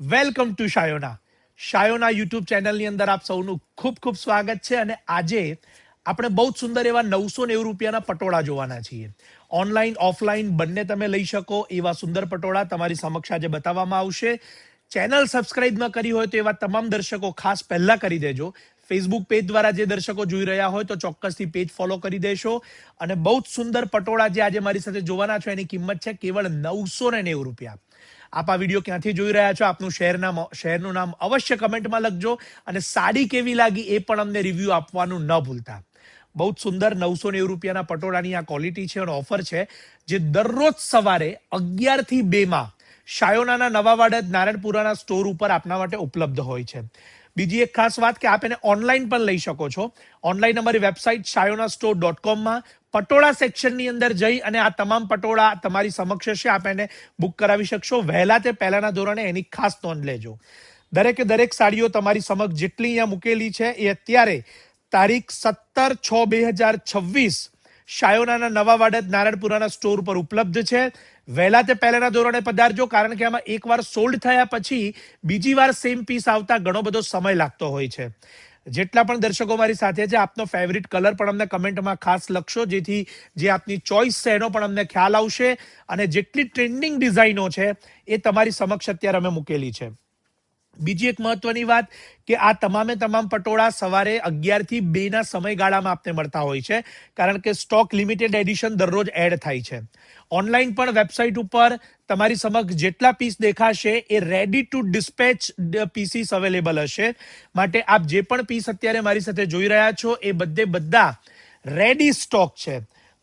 Welcome to Shayona YouTube ચેનલની અંદર આપ સૌનું ખૂબ ખૂબ સ્વાગત છે. અને આજે આપણે બહુ જ સુંદર એવા 990 રૂપિયાના પટોળા જોવાના છીએ. ઓનલાઈન ઓફલાઈન બંને તમે લઈ શકો એવા સુંદર પટોળા તમારી સમક્ષ આજે બતાવવામાં આવશે. ચેનલ સબસ્ક્રાઇબ ન કરી હોય તો એવા તમામ દર્શકો ખાસ પહેલા કરી દેજો. ફેસબુક પેજ દ્વારા જે દર્શકો જોઈ રહ્યા હોય તો ચોક્કસથી પેજ ફોલો કરી દેશો. અને બહુ જ સુંદર પટોળા જે આજે મારી સાથે જોવાના છો એની કિંમત છે કેવળ 990 રૂપિયા. આપ આ વિડીયો ક્યાંથી જોઈ રહ્યા છો, આપનું શહેરનું નામ અવશ્ય કમેન્ટમાં લખજો અને સાડી કેવી લાગી એ પણ અમને રિવ્યુ આપવાનું ન ભૂલતા. બહુ જ સુંદર 990 રૂપિયાના પટોળાની આ ક્વોલિટી છે અને ઓફર છે જે દરરોજ સવારે 11 થી 2 માં શાયોનાના નવા વાડજ નારણપુરાના સ્ટોર ઉપર આપના માટે ઉપલબ્ધ હોય છે. બીજી એક ખાસ વાત કે આપ એને ઓનલાઈન પણ લઈ શકો છો. ઓનલાઈન અમારી વેબસાઇટ shayonastore.com માં પટોળા સેક્શનની અંદર જઈ અને આ તમામ પટોળા તમારી સમક્ષ છે, આપ એને બુક કરાવી શકશો. વહેલા તે પહેલાના ધોરણે એની ખાસ નોંધ લેજો. દરેકે દરેક સાડીઓ તમારી સમક્ષ જેટલી અહીંયા મૂકેલી છે એ અત્યારે તારીખ 17/6/2026 શાયોનાના નવા વાડજ નારણપુરાના સ્ટોર પર ઉપલબ્ધ છે. વહેલા તે પહેલાના ધોરણે પધારજો, કારણ કે આમાં એકવાર સોલ્ડ થયા પછી બીજી વાર સેમ પીસ આવતા ઘણો બધો સમય લાગતો હોય છે. જેટલા પણ દર્શકો મારી સાથે છે, આપનો ફેવરિટ કલર પણ અમને કમેન્ટમાં ખાસ લખશો, જેથી જે આપની ચોઇસ છે એનો પણ અમને ખ્યાલ આવશે. અને જેટલી ટ્રેન્ડિંગ ડિઝાઇનો છે એ તમારી સમક્ષ અત્યારે અમે મૂકેલી છે. બીજી એક મહત્વની વાત કે આ તમામે તમામ પટોળા સવારે 11 થી 2 ના સમયગાળામાં આપને મળતા હોય છે, કારણ કે સ્ટોક લિમિટેડ એડિશન દરરોજ એડ થાય છે. ઓનલાઈન પણ વેબસાઇટ ઉપર તમારી સમક્ષ જેટલા પીસ દેખાશે એ ready to dispatch pieces available હશે. માટે આપ જે પણ પીસ અત્યારે મારી સાથે જોઈ રહ્યા છો એ બધા રેડી સ્ટોક છે,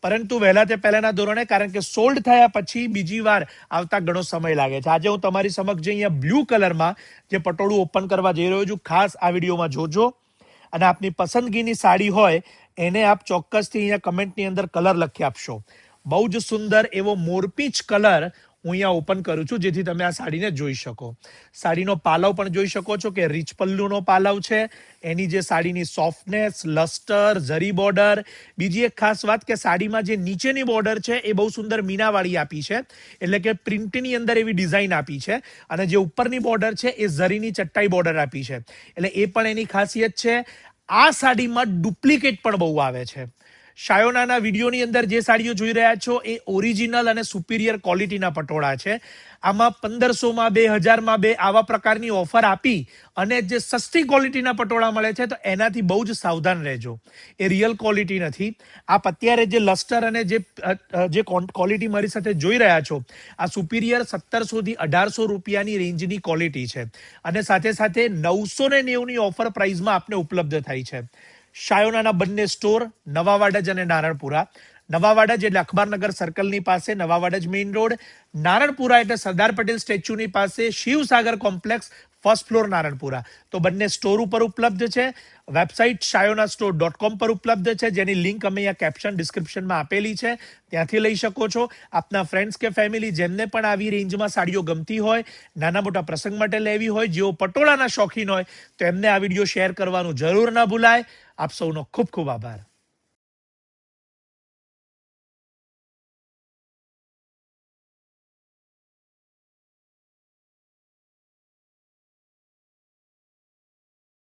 પરંતુ વહેલા તે પહેલાના ધોરણે, કારણ કે સોલ્ડ થયા પછી બીજી વાર આવતા ઘણો સમય લાગે છે. આજે હું તમારી સમક્ષ જે અહીંયા બ્લુ કલરમાં જે પટોળું ઓપન કરવા જઈ રહ્યો છું, ખાસ આ વિડીયોમાં જોજો. અને આપની પસંદગીની સાડી હોય એને આપ ચોક્કસથી અહીંયા કમેન્ટની અંદર કલર લખી આપશો. બહુ જ સુંદર એવો મોરપીંચ કલર હું અહીંયા ઓપન કરું છું, જેથી તમે આ સાડીને જોઈ શકો. સાડીનો પાલવ પણ જોઈ શકો છો કે રીચ પલ્લુનો પાલવ છે. એની જે સાડીની સોફ્ટનેસ, લસ્ટર, ઝરી બોર્ડર. બીજી એક ખાસ વાત કે સાડીમાં જે નીચેની બોર્ડર છે એ બહુ સુંદર મીનાવાળી આપી છે, એટલે કે પ્રિન્ટની અંદર એવી ડિઝાઇન આપી છે. અને જે ઉપરની બોર્ડર છે એ ઝરીની ચટ્ટાઈ બોર્ડર આપી છે, એટલે એ પણ એની ખાસિયત છે. આ સાડીમાં ડુપ્લિકેટ પણ બહુ આવે છે. શાયોનાના વિડીયોની અંદર જે સાડીઓ જોઈ રહ્યા છો એ ઓરિજિનલ અને સુપિરિયર ક્વોલિટીના પટોળા છે. આમાં 1500માં 2000માં 2 આવા પ્રકારની ઓફર આપી અને જે સસ્તી ક્વોલિટીના પટોળા મળે છે તો એનાથી બહુ જ સાવધાન રહેજો. એ રિયલ ક્વોલિટી નથી. આપ અત્યારે જે લસ્ટર અને જે ક્વોલિટી મારી સાથે જોઈ રહ્યા છો, આ સુપિરિયર 1700 થી 1800 રૂપિયાની રેન્જની ક્વોલિટી છે. અને સાથે સાથે 990 ની ઓફર પ્રાઇસમાં આપને ઉપલબ્ધ થાય છે. શાયોનાના બંને સ્ટોર નવા વાડજ અને નારણપુરા. નવા વાડજ એટલે અખબારનગર સર્કલની પાસે નવા વાડજ મેઇન રોડ, નારણપુરા એટલે સરદાર પટેલ સ્ટેચ્યુની પાસે Shivsagar complex, first floor Naranpura. તો બંને સ્ટોર ઉપર ઉપલબ્ધ છે. વેબસાઇટ shayonastore.com પર ઉપલબ્ધ છે, જેની લિંક અમે અહીંયા કેપ્શન ડિસ્ક્રિપ્શનમાં આપેલી છે, ત્યાંથી લઈ શકો છો. આપના ફ્રેન્ડ્સ કે ફેમિલી જેમને પણ આવી રેન્જમાં સાડીઓ ગમતી હોય, નાના મોટા પ્રસંગ માટે લેવી હોય, જેઓ પટોળાના શોખીન હોય, તો એમને આ વિડીયો શેર કરવાનું જરૂર ના ભૂલાય. આપ સૌનો ખૂબ ખૂબ આભાર.